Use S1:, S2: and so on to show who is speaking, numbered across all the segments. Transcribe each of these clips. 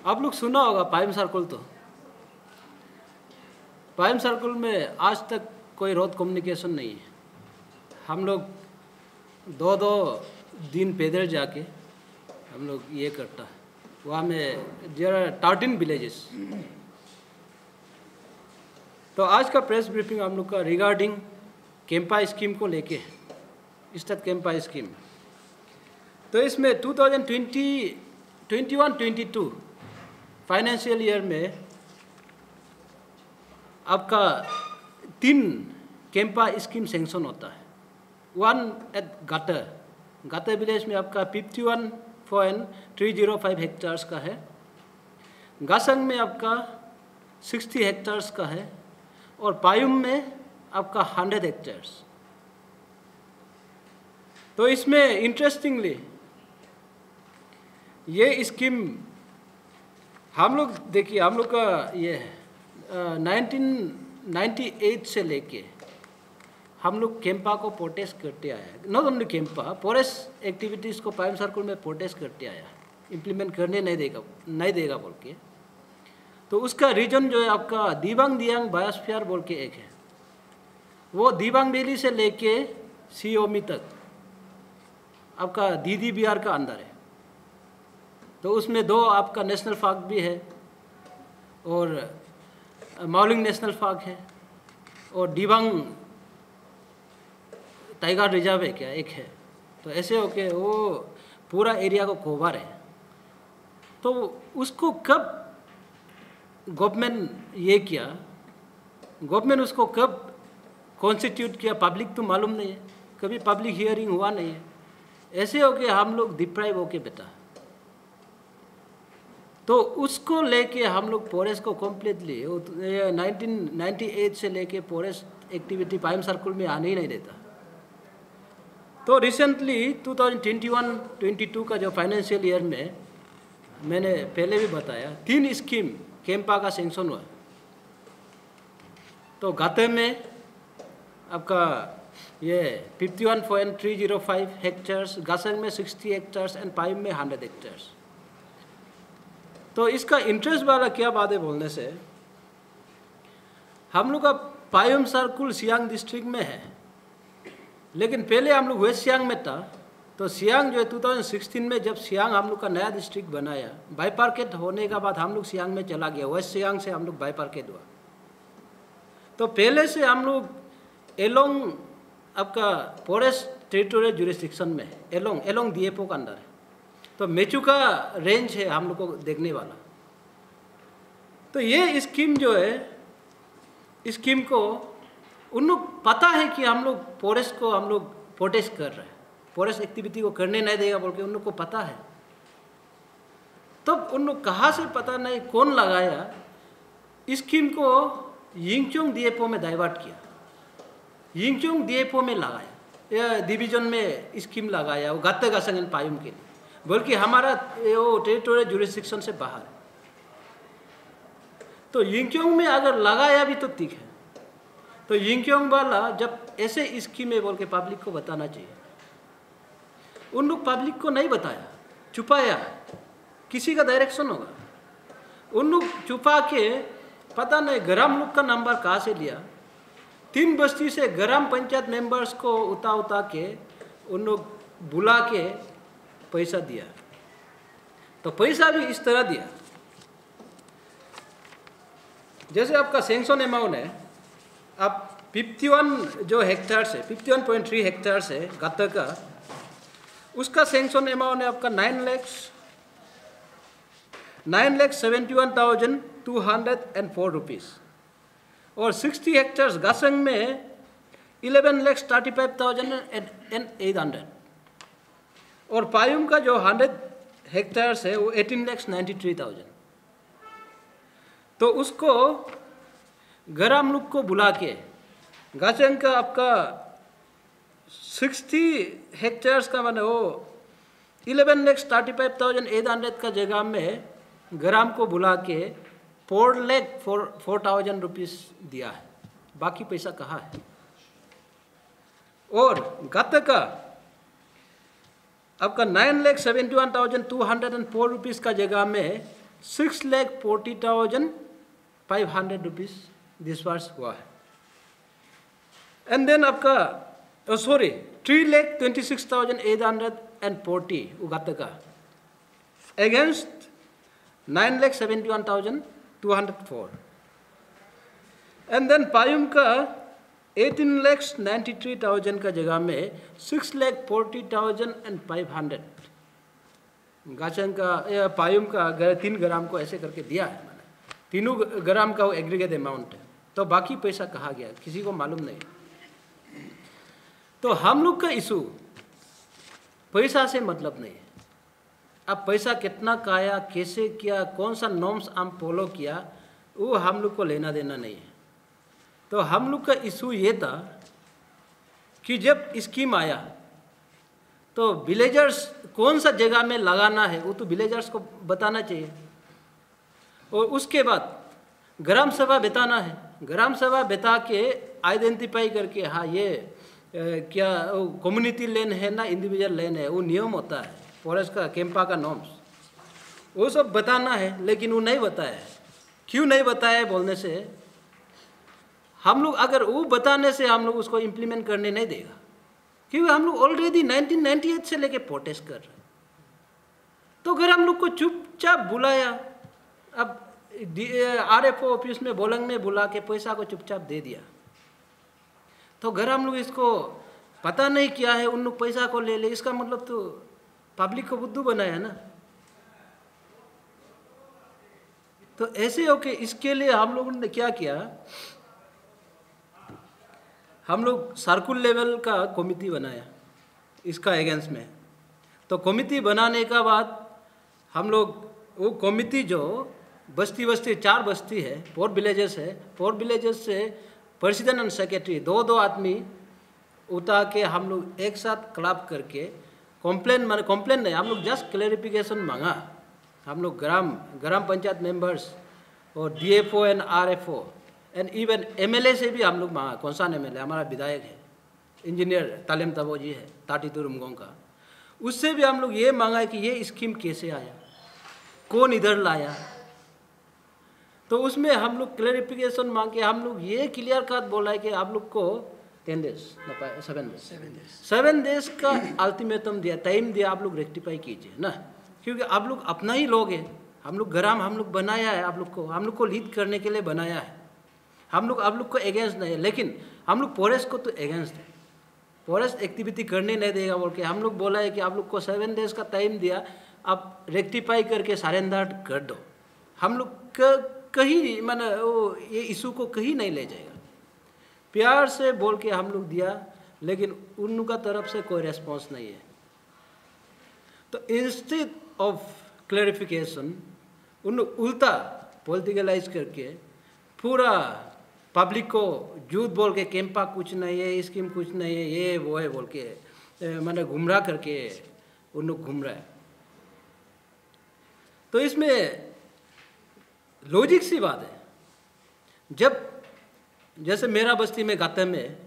S1: आप लोग सुना होगा पाइम सर्कल। तो पाइम सर्कल में आज तक कोई रोड कम्युनिकेशन नहीं है। हम लोग दो दो दिन पैदल जाके हम लोग ये करता है। वहाँ में देयर आर 13 विलेजेस। तो आज का प्रेस ब्रीफिंग हम लोग का रिगार्डिंग कैंपा स्कीम को लेके स्टेट कैंपा स्कीम। तो इसमें 2020-21-22 फाइनेंशियल ईयर में आपका 3 कैंपा स्कीम सेंक्शन होता है। वन एट गाटर विलेज में आपका 51.305 हेक्टार्स का है। गासंग में आपका 60 हेक्टार्स का है और पायुम में आपका 100 हेक्टार्स। तो इसमें इंटरेस्टिंगली ये स्कीम हम लोग देखिए, हम लोग का ये है 1998 से लेके हम लोग कैंपा को प्रोटेस्ट करते आया। Not only Campa, forest activities को पाइम सर्कल में प्रोटेस्ट करते आया, इम्प्लीमेंट करने नहीं देगा बोल के। तो उसका रीजन जो है आपका दिबांग दियांग बायोस्फीयर बोल के एक है। वो दिबांग वैली से लेके सियोमी तक आपका दीदी बिहार का अंदर है। तो उसमें 2 आपका नेशनल पार्क भी है और माउलिंग नेशनल पार्क है और दिबांग टाइगर रिजर्व है क्या, एक है। तो ऐसे होके वो पूरा एरिया को कवर है। तो उसको कब गवर्नमेंट ये किया, गवर्नमेंट उसको कब कॉन्स्टिट्यूट किया, पब्लिक तो मालूम नहीं है, कभी पब्लिक हियरिंग हुआ नहीं है। ऐसे होके हम लोग डिप्राइव होके बेटा। तो उसको लेके हम लोग फॉरेस्ट को कम्प्लीटली 1998 से लेके फॉरेस्ट एक्टिविटी पाइम सर्कल में आने ही नहीं देता। तो रिसेंटली 2021-22 का जो फाइनेंशियल ईयर में मैंने पहले भी बताया 3 स्कीम कैंपा का सेंक्शन हुआ। तो गाते में आपका ये 51.305 हेक्टार्स, गासंग में 60 हेक्टार्स एंड पाइम में 100 हेक्टार्स। तो इसका इंटरेस्ट वाला क्या बात है बोलने से, हम लोग का पायुम सर्कल सियांग डिस्ट्रिक्ट में है, लेकिन पहले हम लोग वेस्ट सियांग में था। तो सियांग जो है 2016 में जब सियांग हम लोग का नया डिस्ट्रिक्ट बनाया, बाईपार्केट होने के बाद हम लोग सियांग में चला गया। वेस्ट सियांग से हम लोग बाईपार्केट हुआ। तो पहले से हम लोग एलोंग आपका फॉरेस्ट टेरिटोरियल जुरिस्डिक्शन में है, एलोंग डीएफओ का अंदर है। तो मेचुका रेंज है हम लोग को देखने वाला। तो ये स्कीम जो है, स्कीम को उन लोग पता है कि हम लोग फॉरेस्ट को हम लोग प्रोटेस्ट कर रहे हैं, फॉरेस्ट एक्टिविटी को करने नहीं देगा बोल के उन लोग को पता है। तब उन लोग कहाँ से पता नहीं कौन लगाया, स्कीम को यिंगचोंग डीएफओ में डाइवर्ट किया, यिंगचोंग डीएफओ में लगाया, डिवीजन में स्कीम लगाया वो गाते गासंग एंड पायुम के लिए, बल्कि हमारा वो टेरिटोरियल जुरिस्डिक्शन से बाहर है। तो यिंगचोंग में अगर लगाया भी तो ठीक है। तो यिंगचोंग वाला जब ऐसे स्कीम है बोल के पब्लिक को बताना चाहिए, उन लोग पब्लिक को नहीं बताया, छुपाया। किसी का डायरेक्शन होगा, उन लोग छुपा के पता नहीं ग्राम लोग का नंबर कहाँ से लिया। 3 बस्ती से ग्राम पंचायत मेंबर्स को उता के उन लोग बुला के पैसा दिया। तो पैसा भी इस तरह दिया जैसे आपका सेंक्शन अमाउंट है, आप 51 जो हेक्टार्स है, 51.3 हेक्टार्स है गाता का, उसका सेंक्शन अमाउंट है आपका 9,71,204 रुपीज़। और 60 हेक्टार्स गासंग में 11,35,800। और पायुम का जो 100 हेक्टार्स है वो 18,93,000। तो उसको ग्राम लोग को बुला के गासंग का आपका 60 हेक्टार्स का माने वो 11,35,800 का जगह में ग्राम को बुला के 4,04,000 रुपीज़ दिया है। बाकी पैसा कहाँ है? और गत का आपका 9,71,204 रुपीज़ का जगह में 6,40,500 रुपीज़ दिस वर्ष हुआ है। एंड देन आपका 3,26,840 उगाते का अगेंस्ट 9,71,204। एंड देन पायुम का 18,93,000 का जगह में 6,40,500 गाचन का पायुम का 3 ग्राम को ऐसे करके दिया है। मैंने 3 ग्राम का वो एग्रीगेट अमाउंट है। तो बाकी पैसा कहाँ गया किसी को मालूम नहीं। तो हम लोग का इशू पैसा से मतलब नहीं है। अब पैसा कितना खाया, कैसे किया, कौन सा नॉर्म्स हम फॉलो किया, वो हम लोग को लेना देना नहीं है। तो हम लोग का इशू ये था कि जब स्कीम आया तो विलेजर्स कौन सा जगह में लगाना है वो तो विलेजर्स को बताना चाहिए। और उसके बाद ग्राम सभा बिताना है। ग्राम सभा बिता के आइडेंटिफाई करके हाँ ये क्या कम्युनिटी लैंड है ना इंडिविजुअल लैंड है, वो नियम होता है फॉरेस्ट का, कैंपा का नॉर्म्स, वो सब बताना है। लेकिन वो नहीं बताया है। क्यों नहीं बताया बोलने से हम लोग अगर वो बताने से हम लोग उसको इम्प्लीमेंट करने नहीं देगा, क्योंकि हम लोग ऑलरेडी 1998 से लेके प्रोटेस्ट कर रहे हैं। तो अगर हम लोग को चुपचाप बुलाया, अब RFO ऑफिस में बोलंग में बुला के पैसा को चुपचाप दे दिया, तो अगर हम लोग इसको पता नहीं किया है उन लोग पैसा को ले ले, इसका मतलब तो पब्लिक को बुद्धू बनाया ना। तो ऐसे हो के इसके लिए हम लोगों ने क्या किया, हम लोग सर्कुल लेवल का कमिटी बनाया इसका अगेंस्ट में। तो कमिटी बनाने का बाद हम लोग वो कमिटी जो बस्ती 4 बस्ती है, 4 विलेजेस है, 4 विलेजेस से प्रेसिडेंट एंड सेक्रेटरी 2 आदमी उठा के हम लोग एक साथ क्लब करके कंप्लेन नहीं, हम लोग जस्ट क्लैरिफिकेशन मांगा। हम लोग ग्राम पंचायत मेंबर्स और DFO and RFO and even MLA से भी हम लोग मांगा। कौन सा MLA, हमारा विधायक है इंजीनियर तालिम तबो जी है ताटीतुर रुमगोंग का, उससे भी हम लोग ये मांगा कि ये स्कीम कैसे आया, कौन इधर लाया। तो उसमें हम लोग क्लैरिफिकेशन मांग के हम लोग ये क्लियर कट बोला है कि आप लोग को 10 डेज 7 डेज का अल्टीमेटम दिया, टाइम दिया, आप लोग रेक्टिफाई कीजिए ना, क्योंकि आप लोग अपना ही लोग हैं। हम लोग हम लोग बनाया है, हम लोग को लीड करने के लिए बनाया है। आप लोग को अगेंस्ट नहीं है, लेकिन हम लोग फॉरेस्ट को तो अगेंस्ट है। फॉरेस्ट एक्टिविटी करने नहीं देगा बोल के हम लोग बोला है कि आप लोग को 7 डेज का टाइम दिया, आप रेक्टिफाई करके सरेंडर कर दो। हम लोग कहीं माने वो ये इशू को कहीं नहीं ले जाएगा। प्यार से बोल के हम लोग दिया, लेकिन उनका तरफ से कोई रेस्पॉन्स नहीं है। तो इंस्टेड ऑफ क्लैरिफिकेशन उन उल्टा पॉलिटिकलाइज करके पूरा पब्लिक को झूठ बोल के कैंपा कुछ नहीं है, स्कीम कुछ नहीं है, ये वो है बोल के मैंने गुमराह करके उन लोग घूम रहा है। तो इसमें लॉजिक सी बात है, जब जैसे मेरा बस्ती में गाते में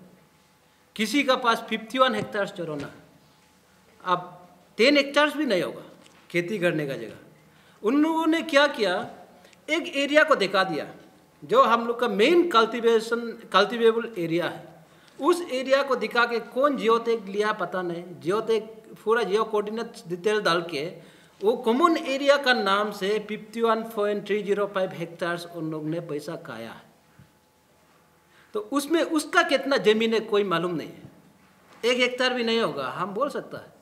S1: किसी का पास 51 हेक्टेयर चरोना, अब 10 हेक्टेयर भी नहीं होगा खेती करने का जगह। उन लोगों ने क्या किया, एक एरिया को दिखा दिया जो हम लोग का मेन कल्टिवेबल एरिया है। उस एरिया को दिखा के कौन जियोटेक लिया पता नहीं, जियोटेक पूरा जियो कोऑर्डिनेट्स डिटेल डाल के वो कॉमन एरिया का नाम से 51.305 हेक्टेयर उन लोग ने पैसा खाया है। तो उसमें उसका कितना जमीन है कोई मालूम नहीं है, 1 हेक्टेयर भी नहीं होगा हम बोल सकता है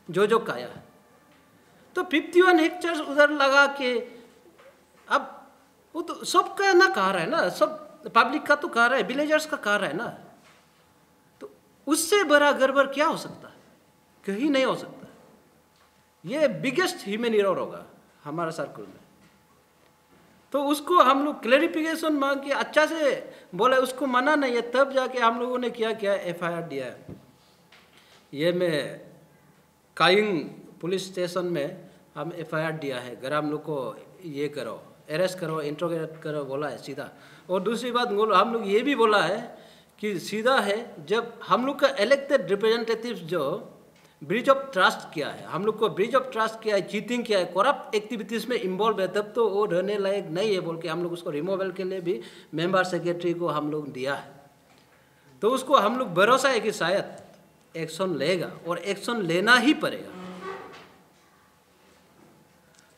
S1: जो खाया है। तो 51 हेक्टेयर उधर लगा के, अब वो तो सबका ना कहा रहा है ना, सब पब्लिक का तो कहा रहा है, विलेजर्स का कहा रहा है ना। तो उससे बड़ा गड़बड़ क्या हो सकता है, कहीं नहीं हो सकता। ये बिगेस्ट ह्यूमन एरर होगा हमारा सर्कल में। तो उसको हम लोग क्लैरिफिकेशन मांग के अच्छा से बोला, उसको मना नहीं है, तब जाके हम लोगों ने क्या किया, FIR दिया है। ये में काइंग पुलिस स्टेशन में हम FIR दिया है, अगर हम लोग को ये करो, अरेस्ट करो, इंट्रोगेट करो बोला है सीधा। और दूसरी बात हम लोग ये भी बोला है कि सीधा है, जब हम लोग का इलेक्टेड रिप्रेजेंटेटिव्स जो ब्रीच ऑफ ट्रस्ट किया है, हम लोग को ब्रीच ऑफ ट्रस्ट किया है, चीटिंग किया है, करप्ट एक्टिविटीज़ में इन्वॉल्व है, तब तो वो रहने लायक नहीं है बोल के हम लोग उसको रिमूवल के लिए भी मेंबर सेक्रेटरी को हम लोग दिया है। तो उसको हम लोग भरोसा है कि शायद एक्शन लेगा और एक्शन लेना ही पड़ेगा।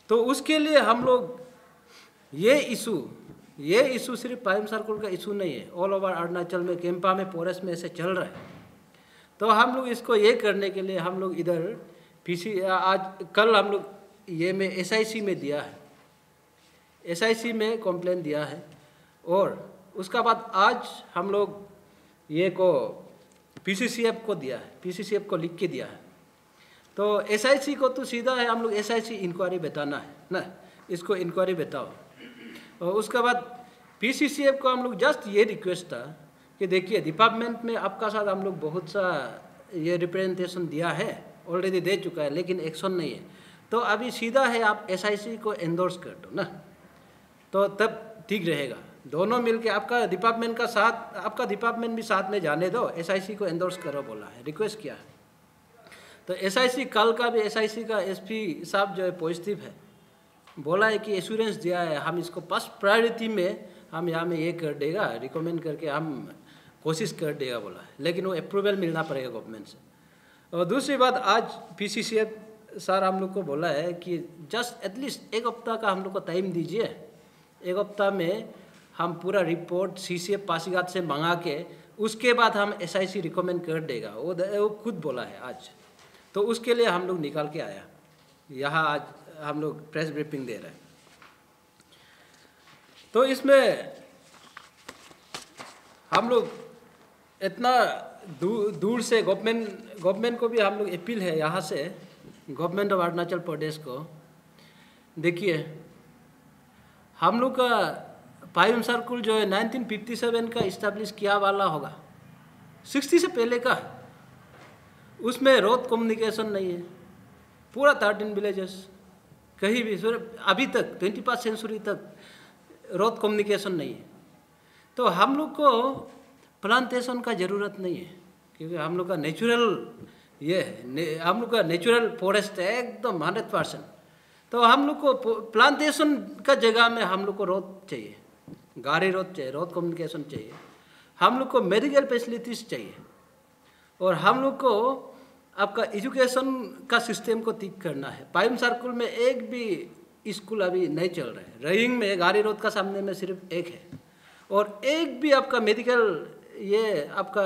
S1: तो उसके लिए हम लोग ये इशू सिर्फ पायम सर्कल का इशू नहीं है, ऑल ओवर अरुणाचल में, केम्पा में, पोरस में ऐसे चल रहा है। तो हम लोग इसको ये करने के लिए हम लोग इधर कल हम लोग ये में SIC में दिया है, SIC में कंप्लेंट दिया है, और उसका बाद आज हम लोग ये को PCCF को दिया है, PCCF को लिख के दिया है। तो SIC को तो सीधा है, हम लोग SIC इंक्वायरी बताना है ना, इसको इंक्वायरी बताओ। और उसके बाद PCCF को हम लोग जस्ट ये रिक्वेस्ट था कि देखिए डिपार्टमेंट में आपका साथ हम लोग बहुत सा ये रिप्रेजेंटेशन दिया है, ऑलरेडी दे चुका है, लेकिन एक्शन नहीं है। तो अभी सीधा है आप SIC को एंडोर्स कर दो ना, तो तब ठीक रहेगा। दोनों मिलके आपका डिपार्टमेंट का साथ, आपका डिपार्टमेंट भी साथ में जाने दो, SIC को एंडोर्स करो बोला है, रिक्वेस्ट किया है। तो SIC कल का भी SIC का SP साहब जो है पॉजिटिव है, बोला है कि एश्योरेंस दिया है, हम इसको फर्स्ट प्रायोरिटी में हम यहाँ में ये कर देगा, रिकमेंड करके हम कोशिश कर देगा बोला है, लेकिन वो अप्रूवल मिलना पड़ेगा गवर्नमेंट से। और दूसरी बात, आज PCCF सर हम लोग को बोला है कि जस्ट एटलीस्ट 1 हफ्ता का हम लोग को टाइम दीजिए, 1 हफ्ता में हम पूरा रिपोर्ट CCF पासीघाट से मंगा के उसके बाद हम SIC रिकमेंड कर देगा, वो खुद बोला है आज। तो उसके लिए हम लोग निकाल के आया यहाँ, आज हम लोग प्रेस ब्रीफिंग दे रहे हैं। तो इसमें हम लोग इतना दूर से गवर्नमेंट को भी हम लोग अपील है यहाँ से, गवर्नमेंट ऑफ अरुणाचल प्रदेश को, देखिए हम लोग का पायम सर्कल जो है 1957 का इस्टेब्लिश किया वाला होगा, 60 से पहले का, उसमें रोड कम्युनिकेशन नहीं है, पूरा 13 विलेजेस कहीं भी अभी तक 21st सेंचुरी तक रोड कम्युनिकेशन नहीं है। तो हम लोग को प्लांटेशन का ज़रूरत नहीं है, क्योंकि हम लोग का नेचुरल ये है, हम लोग का नेचुरल फॉरेस्ट है एकदम 100%। तो हम लोग को प्लांटेशन का जगह में हम लोग को रोड चाहिए, गाड़ी रोड चाहिए, रोड कम्युनिकेशन चाहिए, हम लोग को मेडिकल फैसिलिटीज़ चाहिए, और हम लोग को आपका एजुकेशन का सिस्टम को ठीक करना है। पायम सर्कल में एक भी स्कूल अभी नहीं चल रहा है, रहिंग में गाड़ी रोड का सामने में सिर्फ एक है, और एक भी आपका मेडिकल ये आपका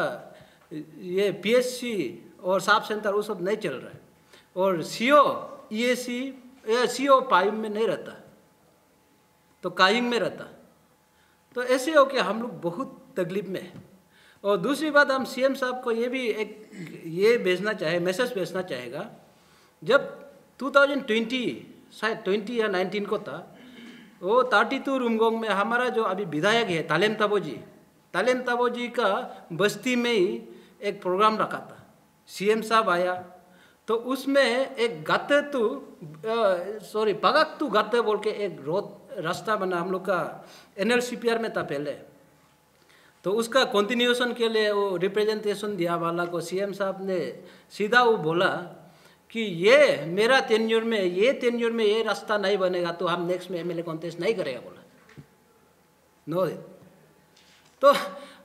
S1: ये PHC और सब सेंटर वो सब नहीं चल रहा है, और CO EAC CO पायम में नहीं रहता, तो कायिंग में रहता। तो ऐसे हो कि हम लोग बहुत तकलीफ में है। और दूसरी बात, हम CM साहब को ये भी एक ये भेजना चाहे, मैसेज भेजना चाहेगा, जब 2020 शायद 20 या 19 को था, वो 32 रुमगोंग में हमारा जो अभी विधायक है तालेम ताबो जी का बस्ती में ही एक प्रोग्राम रखा था, CM साहब आया, तो उसमें एक पगाक्तू गाते बोल के एक रोड रास्ता बना, हम लोग का NLCPR में था पहले। तो उसका कंटिन्यूएशन के लिए वो रिप्रेजेंटेशन दिया वाला को CM साहब ने सीधा वो बोला कि ये मेरा टेन्योर में ये रास्ता नहीं बनेगा तो हम नेक्स्ट में MLA कॉन्टेस्ट नहीं करेगा बोला। नो, तो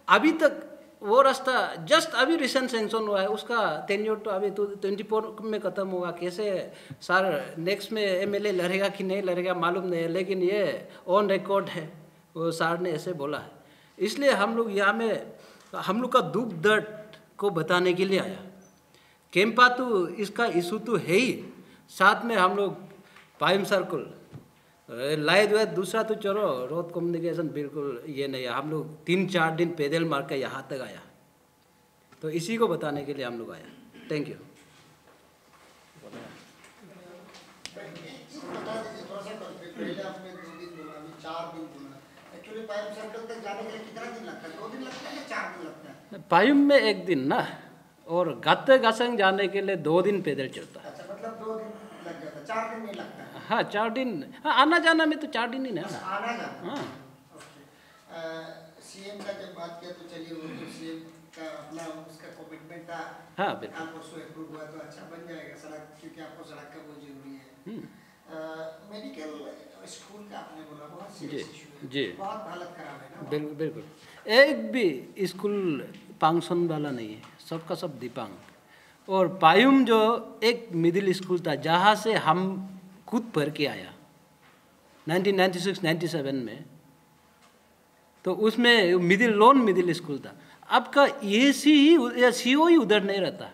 S1: अभी तक वो रास्ता जस्ट अभी रिसेंट सेंक्शन हुआ है, उसका टेन्योर तो अभी 24 में ख़त्म होगा। कैसे सर नेक्स्ट में MLA लड़ेगा कि नहीं लड़ेगा मालूम नहीं है, लेकिन ये ऑन रिकॉर्ड है, वो सर ने ऐसे बोला है। इसलिए हम लोग यहाँ में हम लोग का दुख दर्द को बताने के लिए आया। केम्पा तो इसका इशू तो है ही, साथ में हम लोग पायम सर्कल लाए जो है, दूसरा तो चलो रोड कम्युनिकेशन बिल्कुल ये नहीं है। हम लोग 3-4 दिन पैदल मार कर यहाँ तक आया, तो इसी को बताने के लिए हम लोग आया। Thank you. पायुम में 1 दिन ना, और गाते गासंग जाने के लिए 2 दिन पैदल चलता है।
S2: अच्छा, मतलब 2 दिन लग जाता है, 4 दिन नहीं लगता है।
S1: हाँ 4 दिन, हाँ आना जाना में तो 4 दिन ही ना।
S2: आना जाना।
S1: हाँ
S2: CM का जब बात किया तो चलिए वो तो CM का अपना उसका कमिटमेंट था।
S1: हाँ बिल्कुल।
S2: आप उसको अप्रूव हुआ तो अच्छा बन जाएगा सड़क, क्योंकि आपको सड़क का बहुत जरूरी है। मेडिकल स्कूल का आपने बोला बहुत
S1: जी
S2: सीरियस इशू है,
S1: जी
S2: बहुत हालत खराब है ना।
S1: बिल्कुल बिल्कुल। एक भी स्कूल पांगसोन वाला नहीं है, सबका सब दिपांग। और पायुम जो एक मिडिल स्कूल था जहाँ से हम खुद पढ़ के आया 1996-97 में, तो उसमें लोन मिडिल स्कूल था। आपका एसी ही या सीओ ही उधर नहीं रहता,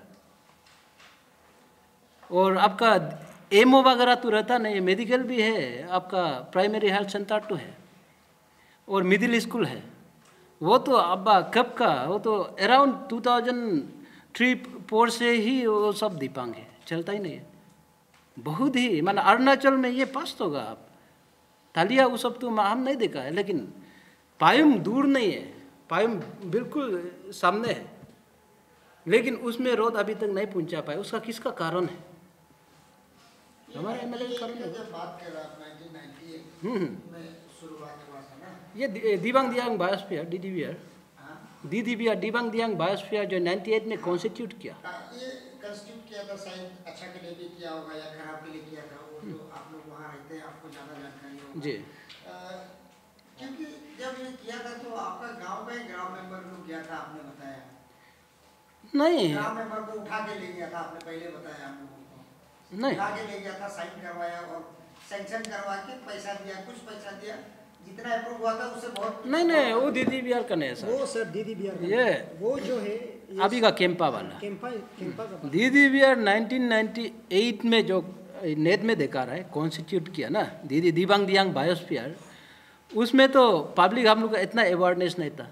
S1: और आपका एमओ वगैरह तो रहता नहीं। मेडिकल भी है, आपका प्राइमरी हेल्थ सेंटर तो है, और मिडिल स्कूल है। वो तो अब्बा कब का, वो तो अराउंड 2003-04 से ही वो सब दिपांग है, चलता ही नहीं है। बहुत ही माना अरुणाचल में ये पास होगा आप तालिया, वो सब तो हम नहीं देखा है। लेकिन पायुम दूर नहीं है, पायुम बिल्कुल सामने है, लेकिन उसमें रोड अभी तक नहीं पहुंचा पाए। उसका किसका कारण है? हमारे एमएलए का कारण है।
S2: जब बात कर रहा 1998 में शुरुआत हुआ था ना,
S1: ये Dibang Dihang biosphere DDBR, DDBR Dibang Dihang biosphere जो 98 में कॉन्स्टिट्यूट किया।
S2: ये कंस्टिट्यूट किया था, शायद अच्छा के लिए भी किया होगा या खराब के लिए किया था, वो तो आप लोग वहाँ रहते हैं, आपको ज़्यादा जानकारी होगा
S1: जी।
S2: क्योंकि जब ये किया था तो आपका गांव का ही ग्राम मेंबर लोग गया था, आपने बताया
S1: नहीं
S2: ग्राम मेंबर को उठा के ले गया था, आपने पहले बताया हम लोगों को।
S1: नहीं
S2: उठा के ले गया था, साइन करवाया और सैंक्शन करवा के पैसा दिया, कुछ पैसा दिया, जितना अप्रूव हुआ था उससे बहुत
S1: नहीं वो DDBR का नहीं है
S3: वो
S1: सर,
S3: सर DDBR का
S1: ये
S3: वो जो है
S1: अभी का केम्पा वाला।
S3: केम्पा का
S1: DDBR 1998 में जो नेट में देखा रहा है कॉन्स्टिट्यूट किया ना दिबांग दियांग बायोस्फीयर, उसमें तो पब्लिक हम लोग का इतना अवेयरनेस नहीं था।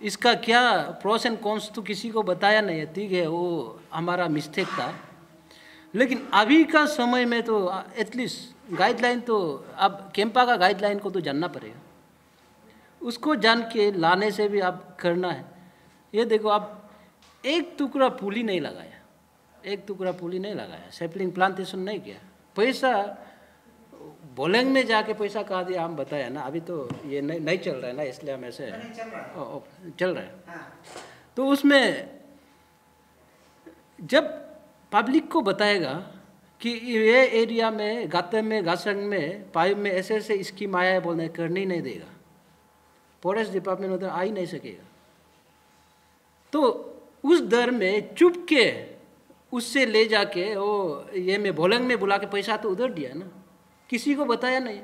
S1: इसका क्या प्रोस एंड कॉन्स तो किसी को बताया नहीं है, ठीक है वो हमारा मिस्टेक था। लेकिन अभी का समय में तो एटलीस्ट गाइडलाइन तो अब केम्पा का गाइडलाइन को तो जानना पड़ेगा, उसको जान के लाने से भी आप करना है। ये देखो आप एक टुकड़ा पुली नहीं लगाया, एक टुकड़ा पुली नहीं लगाया, सैपलिंग प्लांटेशन नहीं किया, पैसा बोलेंग में जाके पैसा कहा दिया हम बताया ना। अभी तो ये नहीं चल रहा है ना, इसलिए हम ऐसे चल रहा है। तो उसमें जब पब्लिक को बताएगा कि ये एरिया में गाते में गासंग में पाइप में ऐसे ऐसे स्कीम आया है, बोलने करने ही नहीं देगा, फॉरेस्ट डिपार्टमेंट उधर आ ही नहीं सकेगा। तो उस दर में चुप के उससे ले जाके वो ये में भोलंग में बुला के पैसा तो उधर दिया ना, किसी को बताया नहीं।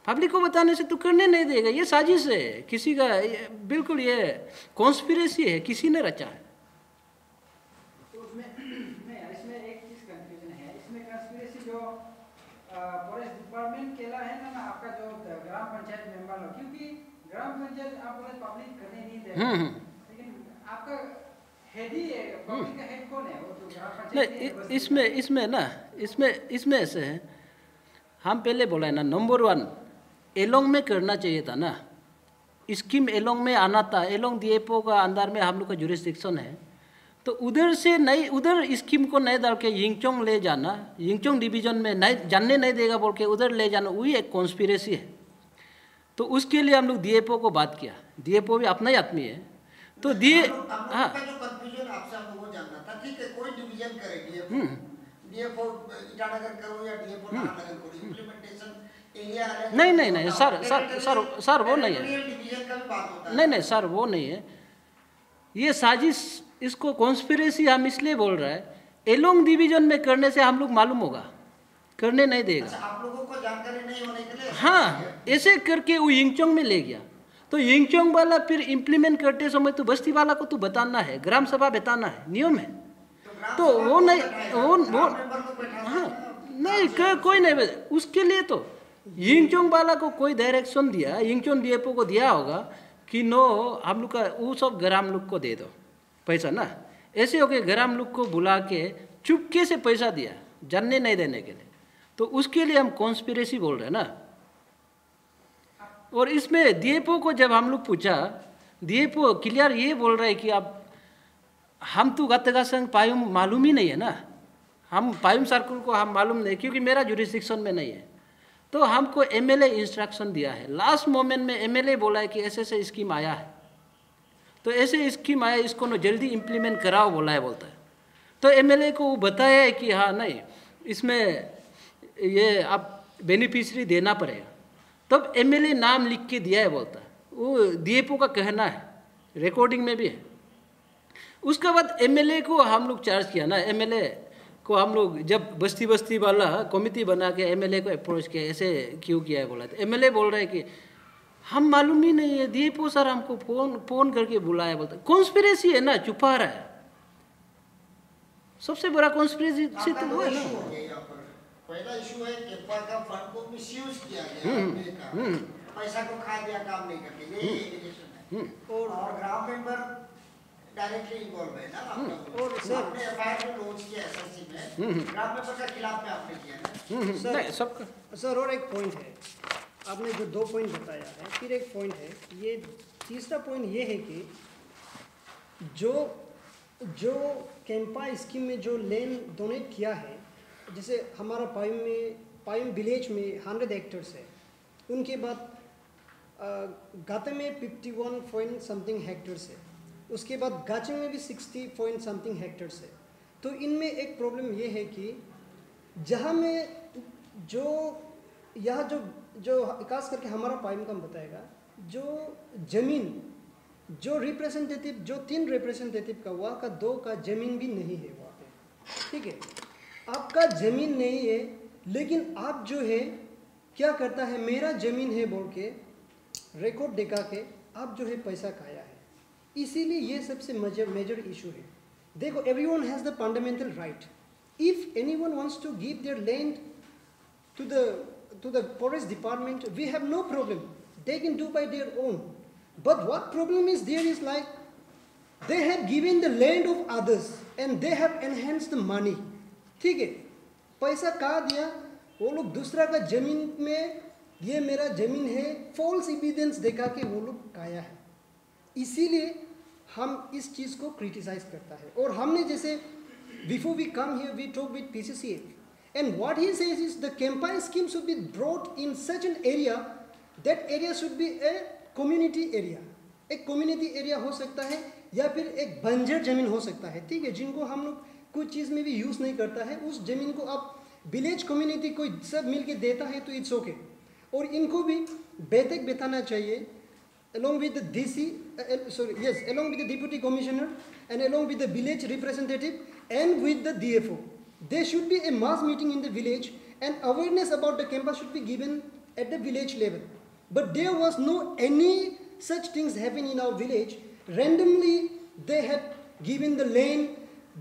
S1: पब्लिक को बताने से तो करने नहीं देगा, ये साजिश है किसी का, बिल्कुल ये कॉन्स्पिरेसी है, किसी ने रचा है।
S4: इसमें एक चीज कंफ्यूजन है, इसमें कंस्पिरेसी जो फॉरेस्ट डिपार्टमेंट केला है ना आपका जो ग्राम पंचायत मेंबर लोग, क्योंकि ग्राम पंचायत आप बोले पब्लिक करने नहीं देगा, लेकिन आपका हेड ही है, पब्लिक का हेड कौन है? वो तो ग्राम पंचायत।
S1: इसमें ऐसे है, हम पहले बोला है ना, नंबर 1 एलोंग में करना चाहिए था ना, स्कीम एलोंग में आना था। एलोंग DFO का अंदर में हम लोग का जुरिस्डिक्शन है, तो उधर से नहीं, उधर स्कीम को नहीं डाल के यिंगचोंग ले जाना, यिंगचोंग डिवीजन में नहीं जानने नहीं देगा बोल के उधर ले जाना, वही एक कॉन्स्पिरेसी है। तो उसके लिए हम लोग DFO को बात किया, DFO भी अपना ही आदमी है, तो हाँ
S2: जो कंफ्यूजन आपसे हम लोगों को जानना था, ठीक है कोई डिवीजन करे DFO ईटानगर करो या DFO नाहरलगुन करो, इम्प्लीमेंटेशन एरिया
S1: नहीं सर वो नहीं है,
S2: डिवीजन का भी बात होता है।
S1: नहीं सर वो नहीं है, ये साजिश, इसको कॉन्स्पिरेसी हम इसलिए बोल रहे हैं, एलोंग डिवीजन में करने से हम लोग मालूम होगा, करने नहीं देगा।
S2: अच्छा, आप लोगों को जानकारी नहीं होने के लिए
S1: हाँ, ऐसे करके वो यिंगचोंग में ले गया, तो यिंगचोंग वाला फिर इम्प्लीमेंट करते समय तो बस्ती वाला को तो बताना है, ग्राम सभा बताना है, नियम है। तो वो नहीं, वो हाँ नहीं कोई नहीं, उसके लिए तो यिंगचोंग वाला को कोई डायरेक्शन दिया, यिंगचोंग DFO को दिया होगा कि नो हम लोग का वो सब ग्राम लोग को दे दो पैसा ना, ऐसे हो के ग्राम लोग को बुला के चुपके से पैसा दिया जानने नहीं देने के लिए, तो उसके लिए हम कॉन्स्पिरेसी बोल रहे हैं ना। और इसमें DFO को जब हम लोग पूछा, DFO क्लियर ये बोल रहे हैं कि अब हम तो गतगा संघ पायुम मालूम ही नहीं है ना, हम पायुम सर्कुल को हम मालूम नहीं, क्योंकि मेरा जुरिस्डिक्शन में नहीं है। तो हमको MLA इंस्ट्रक्शन दिया है, लास्ट मोमेंट में MLA बोला है कि ऐसे ऐसे स्कीम आया है, तो ऐसे स्कीम आया, इसको ना जल्दी इम्प्लीमेंट कराओ बोला है, बोलता है। तो एमएलए को बताया है कि हाँ नहीं, इसमें ये आप बेनिफिशरी देना पड़ेगा। तब एमएलए नाम लिख के दिया है, बोलता है। वो डीएफओ का कहना है, रिकॉर्डिंग में भी है। उसके बाद एमएलए को हम लोग चार्ज किया ना, एमएलए को हम लोग जब बस्ती बस्ती वाला कमेटी बना के एमएलए को अप्रोच किया, ऐसे क्यों किया है बोला, तो एमएलए बोल रहा है कि हम मालूम ही नहीं है, डीएफओ सर हमको फोन करके बुलाया, बोलता है। कॉन्स्पिरेसी है ना, छुपा रहा है। सबसे बड़ा कॉन्स्पिरेसी तो वो है ना।
S2: पहला इशू है कि का फंड को मिसयूज किया गया, पैसा को खा दिया काम नहीं करके, ये एलिगेशन है। और ग्राम मेंबर डायरेक्टली इन्वॉल्व है ना आपका। और सर आपने एफआईआर में लॉन्च किया एसएससी में, ग्राम मेंबर का खिलाफ में आपने किया है
S3: सर।
S1: सबका
S3: सर और एक पॉइंट है, आपने जो 2 पॉइंट बताया है, फिर एक पॉइंट है, ये तीसरा पॉइंट ये है कि जो कैंपा स्कीम में जो लैंड डोनेट किया है, जैसे हमारा पायम विलेज में 100 हेक्टर्स है, उनके बाद गाते में 51 पॉइंट समथिंग हेक्टर्स है, उसके बाद गाचे में भी 60 पॉइंट समथिंग हेक्टर्स है। तो इनमें एक प्रॉब्लम ये है कि जहाँ में यह जो खास करके हमारा पाइम का बताएगा, जो जमीन जो रिप्रेजेंटेटिव, जो 3 रिप्रेजेंटेटिव का हुआ का 2 का जमीन भी नहीं है वहाँ पे, ठीक है। आपका जमीन नहीं है, लेकिन आप जो है क्या करता है, मेरा जमीन है बोल के रिकॉर्ड दिखा के आप जो है पैसा खाया है। इसीलिए ये सबसे मेजर इशू है। देखो, everyone has the fundamental right. If anyone wants to give their land to the forest department, we have no problem, they can do by their own. But what problem is there is like they have given the land of others and they have enhanced the money, ठीक है। पैसा कहाँ दिया, वो लोग दूसरा का जमीन में, ये मेरा जमीन है, फॉल्स एविडेंस दिखा के वो लोग खाया है। इसीलिए हम इस चीज़ को क्रिटिसाइज करता है। और हमने जैसे before we come here we talk with PCCF, and what he says is the Kempa scheme should be brought in such an area, that area should be a community area। एक community area हो सकता है या फिर एक बंजर जमीन हो सकता है, ठीक है, जिनको हम लोग कुछ चीज़ में भी यूज़ नहीं करता है, उस जमीन को आप विलेज कम्युनिटी कोई सब मिल के देता है तो इट्स ओके। और इनको भी बैठक बिठाना चाहिए along with the DC, along with the deputy commissioner and along with the village representative and with the DFO. There should be a mass meeting in the village and awareness about the Kempa should be given at the village level. But there was no any such things happen in our village. Randomly they have given the land,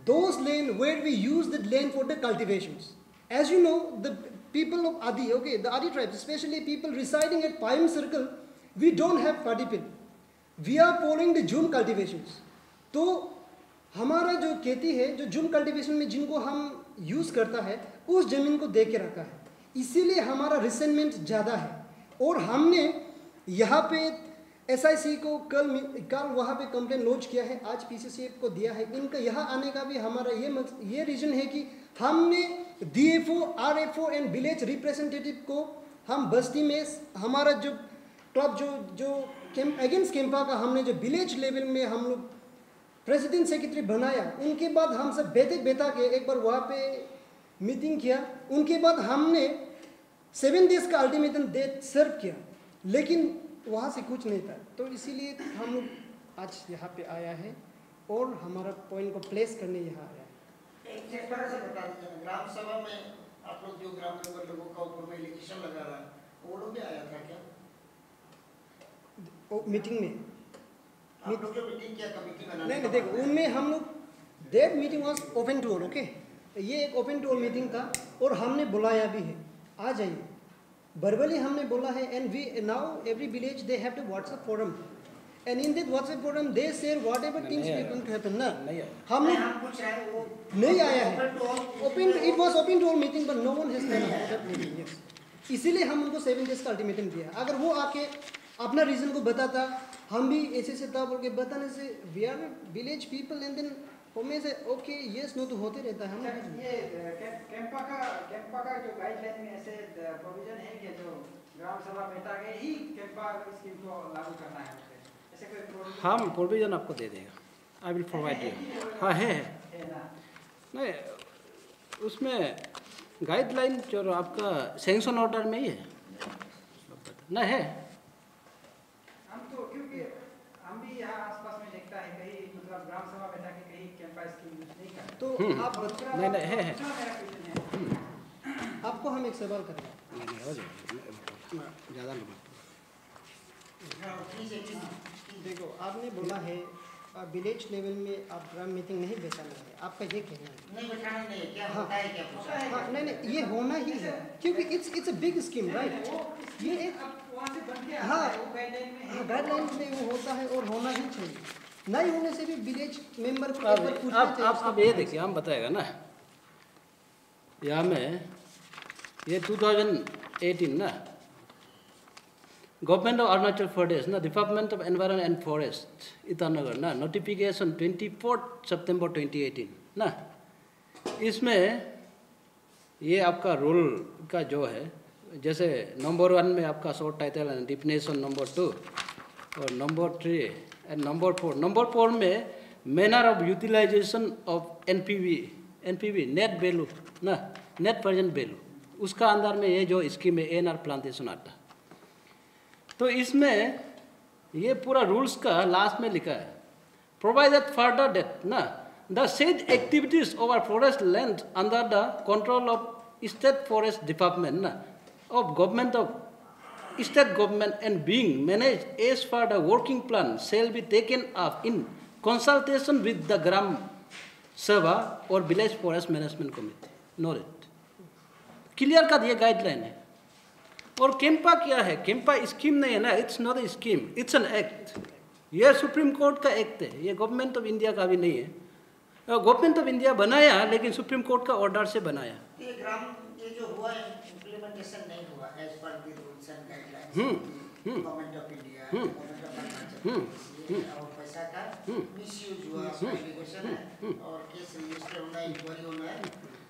S3: those land where we use the land for the cultivations. As you know, the people of Adi, okay, the Adi tribes, especially people residing at Payam Circle, we don't have paddy field. We are following the June cultivations. तो हमारा जो खेती है, जो zoom cultivation में जिनको हम use करता है, उस ज़मीन को दे के रखा है, इसीलिए हमारा रिसेंटमेंट ज़्यादा है। और हमने यहाँ पे SIC को कल वहाँ पे कंप्लेन लॉन्च किया है, आज PCCF को दिया है। इनका यहाँ आने का भी हमारा ये रीज़न है कि हमने DFO, RFO and village representative को हम बस्ती में हमारा जो क्लब जो अगेंस्ट कैंपा का हमने जो विलेज लेवल में हम लोग प्रेसिडेंट सेक्रेटरी बनाया, उनके बाद हम सब बैठा के एक बार वहाँ पे मीटिंग किया। उनके बाद हमने 7 डेज का अल्टीमेटम डेट सर्व किया, लेकिन वहाँ से कुछ नहीं था। तो इसीलिए हम लोग आज यहाँ पे आया है और हमारा पॉइंट को प्लेस करने यहाँ आया है।
S2: एक तरह से बता दीजिए, ग्राम सभा में आप लोग जो ग्राम मेंबर लोगों का ऊपर में एलिगेशन लगा रहा है, वो लोग भी आया था क्या
S3: मीटिंग में?
S2: आप लोग जो मीटिंग किया कमेटी बनाने,
S3: नहीं देखो, उनमें हम लोग that meeting was open to all, okay, ये एक ओपन टू ऑल मीटिंग था और हमने बुलाया भी है, आ जाइए। वर्बली हमने बोला है and we now every village they have the WhatsApp forum and in that WhatsApp forum they share whatever things we going to happen ना। हमने
S2: कुछ है वो
S3: नहीं आया है, open it was open to all meeting but no one has turn up. Yes, इसीलिए हम उनको 7 डेज का अल्टीमेटम दिया। अगर वो आके अपना रीज़न को बताता, हम भी ऐसे था बोल के बताने से we are village people and then हमें से ओके यस नो तो होते रहता है। हम
S4: ये कैंपा का जो गाइडलाइन में ऐसे प्रोविजन है कि जो ग्राम सभा बैठा के ही कैंपा स्कीम को लागू करना है, ऐसे कोई प्रोविजन
S1: हम प्रोविजन आपको दे देगा, आई विल प्रोवाइड यू। हाँ है
S4: है ना?
S1: नहीं, उसमें गाइडलाइन जो आपका सैंक्शन ऑर्डर में ही है ना, है।
S4: हम तो क्योंकि हम भी यहाँ आसपास में देखता है कहीं मतलब ग्राम सभा बैठा के कहीं कैंपा स्कीम यूज नहीं करते।
S3: तो आप बता,
S1: नहीं नहीं है
S4: दूसरा मेरा क्वेश्चन है,
S3: आपको हम एक सवाल करेंगे।
S1: नहीं हो जाएगा, ज़्यादा नहीं।
S3: देखो, आपने बोला है विलेज लेवल में आप ग्राम मीटिंग नहीं बैठाना है, आपका ये कहना है।
S2: नहीं बैठाना नहीं है, क्या
S3: हाँ।
S2: होता है क्या पूछा है?
S3: हाँ, नहीं नहीं, ये होना ही है क्योंकि it's a big scheme, right. ये एक
S4: अब वहाँ से बन के
S3: हाँ,
S4: आता है, वो गाइडलाइन में है।
S3: गाइडलाइन में वो होता है और होना ही चाहिए। नहीं होने से भी विलेज मेंबर को एक बार
S1: अब
S3: पूछना चाहिए।
S1: आप ये देखिए, हम बताएगा ना, यहाँ में ये 2018 ना, गवर्नमेंट ऑफ अरुणाचल प्रदेश ना, department of environment and forest Itanagar ना, नोटिफिकेशन 24 सितंबर 2018 ना, इसमें ये आपका रूल का जो है, जैसे नंबर 1 में आपका short title and definition, number 2 और नंबर 3 एंड नंबर 4। नंबर 4 में manner of utilization of NPV net value ना, नेट प्रेजेंट वैल्यू, उसका अंदर में ये जो स्कीम है एएनआर प्लांटेशन आता है। तो इसमें ये पूरा रूल्स का लास्ट में लिखा है, प्रोवाइडेड फर्दर दैट ना the said activities over forest land under the control of state forest department ना of government of state government and being managed as per the working plan shall be taken up in consultation with the gram sabha और village forest management committee. Knowledge clear का ये guideline है। और कैंपा क्या है? Campa scheme नहीं है ना, it's not a scheme, it's an act. ये सुप्रीम कोर्ट का एक्ट है, ये गवर्नमेंट ऑफ इंडिया का भी नहीं है। गवर्नमेंट ऑफ इंडिया बनाया लेकिन सुप्रीम कोर्ट का ऑर्डर से बनाया।
S2: ये ग्राम ये जो हुआ है इम्प्लीमेंटेशन नहीं हुआ as per the rules and guidelines government of India, government of Arunachal और पैसा का मिसयूज हुआ, एलिगेशन है और केस रजिस्टर होना, इंक्वायरी होना है,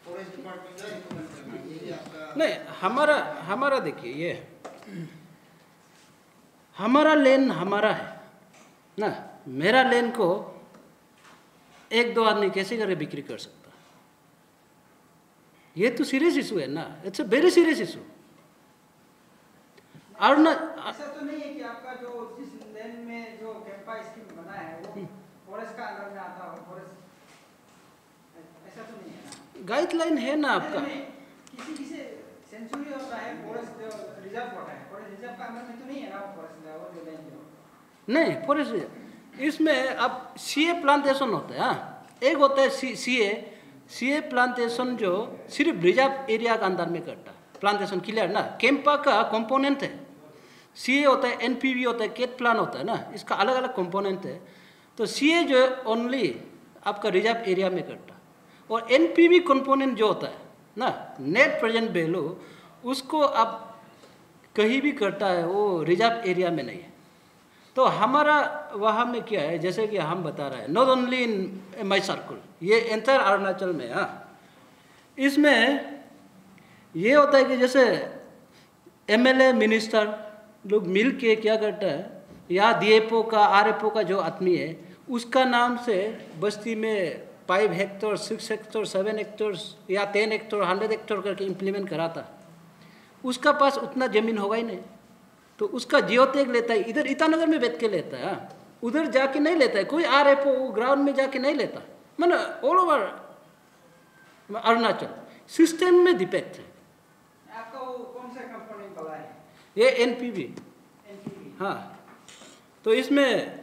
S2: फॉरेस्ट डिपार्टमेंट का रिकमेंड करना है, ये आपका
S1: नहीं। हमारा देखिए, ये हमारा लेन हमारा है ना, मेरा लेन को एक दो आदमी कैसे करके बिक्री कर सकता? ये तो सीरियस इशू है ना, it's a very serious issue. और ना
S4: ऐसा तो नहीं है कि आपका जो जिस लेन में जो कैंपा स्कीम बना है वो फॉरेस्ट का अंदर में आता हो, फॉरेस्ट, ऐसा तो नहीं है ना?
S1: गाइडलाइन है ना आपका।
S4: किसी किसी सेंचुरी होता है, फॉरेस्ट रिजर्व होता है, फॉरेस्ट रिजर्व का अंदर में तो नहीं है ना वो फॉरेस्ट वो जो लेन जो
S1: नहीं, फॉरेस्ट इसमें अब सीए प्लांटेशन होता है। हाँ, एक होता है सीए प्लांटेशन जो सिर्फ रिजर्व एरिया के अंदर में करता है प्लांटेशन, क्लियर ना। कैंपा का कंपोनेंट है, सीए होता है, एनपीवी होता है, केट प्लान होता है ना, इसका अलग अलग कंपोनेंट है। तो सीए जो है ओनली आपका रिजर्व एरिया में करता है, और एनपीवी कंपोनेंट जो होता है ना, नेट प्रेजेंट वैल्यू, उसको आप कहीं भी करता है, वो रिजर्व एरिया में नहीं है। तो हमारा वहाँ में क्या है, जैसे कि हम बता रहे हैं, not only in my circle, ये एंटायर अरुणाचल में। हाँ, इसमें ये होता है कि जैसे एमएलए मिनिस्टर लोग मिल के क्या करता है, या डीएफओ का आरएफओ का जो आदमी है उसका नाम से बस्ती में 5 हेक्टर 6 हेक्टर 7 हेक्टर्स या 10 हेक्टर 100 हेक्टर करके इम्प्लीमेंट कराता। उसका पास उतना ज़मीन होगा ही नहीं, तो उसका जियो टैग लेता है, इधर ईटानगर में बैठ के लेता है। उधर जाके नहीं लेता है, कोई आरएफओ ग्राउंड में जाके नहीं लेता, मतलब ऑल ओवर अरुणाचल सिस्टम में डिफेक्ट है।
S4: आपका वो कौन सा कंपोनेंट वाला है?
S1: ये एनपीवी। हाँ, तो इसमें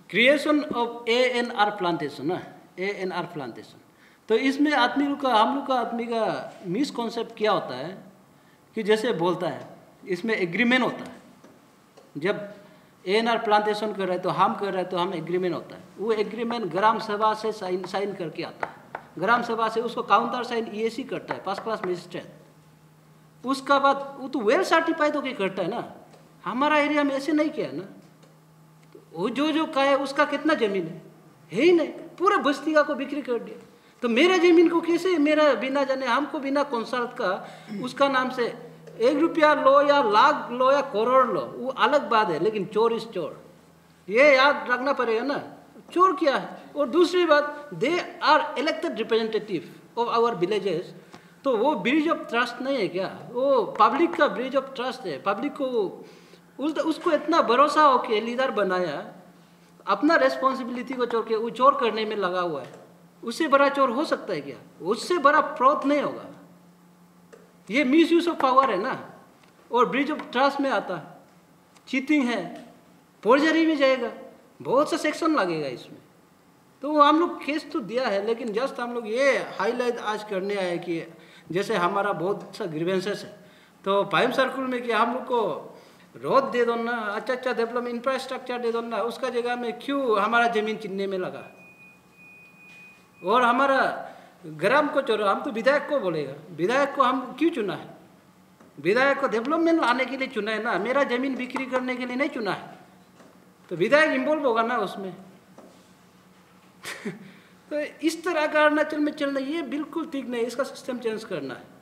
S1: क्रिएशन ऑफ एएनआर प्लांटेशन ना, एएनआर प्लांटेशन, तो इसमें हम लोग का आदमी का मिसकॉन्सेप्ट क्या होता है कि जैसे बोलता है इसमें एग्रीमेंट होता है। जब एएनआर प्लांटेशन कर रहे हैं तो हम कर रहे हैं तो हम एग्रीमेंट होता है, वो एग्रीमेंट ग्राम सभा से साइन करके आता है, ग्राम सभा से उसको काउंटर साइन ईएसी करता है, फर्स्ट क्लास मजिस्ट्रेट। उसका बाद वो तो वेल सर्टिफाइड होकर करता है ना। हमारा एरिया में ऐसे नहीं किया ना, तो वो जो का है उसका कितना जमीन है ही नहीं, पूरा बस्ती का को बिक्री कर दिया। तो मेरा जमीन को कैसे, मेरा बिना जाने, हमको बिना कंसल्ट का उसका नाम से 1 रुपया लो या लाख लो या करोड़ लो, वो अलग बात है, लेकिन चोर इज चोर। ये याद रखना पड़ेगा ना, चोर क्या है। और दूसरी बात, they are elected representative of our villages, तो वो ब्रिज ऑफ ट्रस्ट नहीं है क्या? वो पब्लिक का ब्रिज ऑफ ट्रस्ट है। पब्लिक को उसको इतना भरोसा हो के लीडर बनाया, अपना रेस्पॉन्सिबिलिटी को छोड़ के वो चोर करने में लगा हुआ है। उससे बड़ा चोर हो सकता है क्या? उससे बड़ा फ्रॉड नहीं होगा। ये मिस यूज ऑफ पावर है ना, और ब्रिज ऑफ ट्रस्ट में आता है, चीटिंग है, फोर्जरी में जाएगा, बहुत सा सेक्शन लगेगा इसमें। तो हम लोग केस तो दिया है, लेकिन जस्ट हम लोग ये हाईलाइट आज करने आए कि जैसे हमारा बहुत सा ग्रीवेंसेस है, तो पाइम सर्कुल में कि हम लोग को रोड दे दो ना, अच्छा डेवलपमेंट इंफ्रास्ट्रक्चर दे दो ना, उसका जगह में क्यों हमारा जमीन चिन्ने में लगा? और हमारा ग्राम को चोरो, हम तो विधायक को बोलेगा, विधायक को हम क्यों चुना है? विधायक को डेवलपमेंट लाने के लिए चुना है ना, मेरा जमीन बिक्री करने के लिए नहीं चुना है। तो विधायक इन्वॉल्व होगा ना उसमें। तो इस तरह का अरुणाचल में चलना ये बिल्कुल ठीक नहीं, इसका सिस्टम चेंज करना है।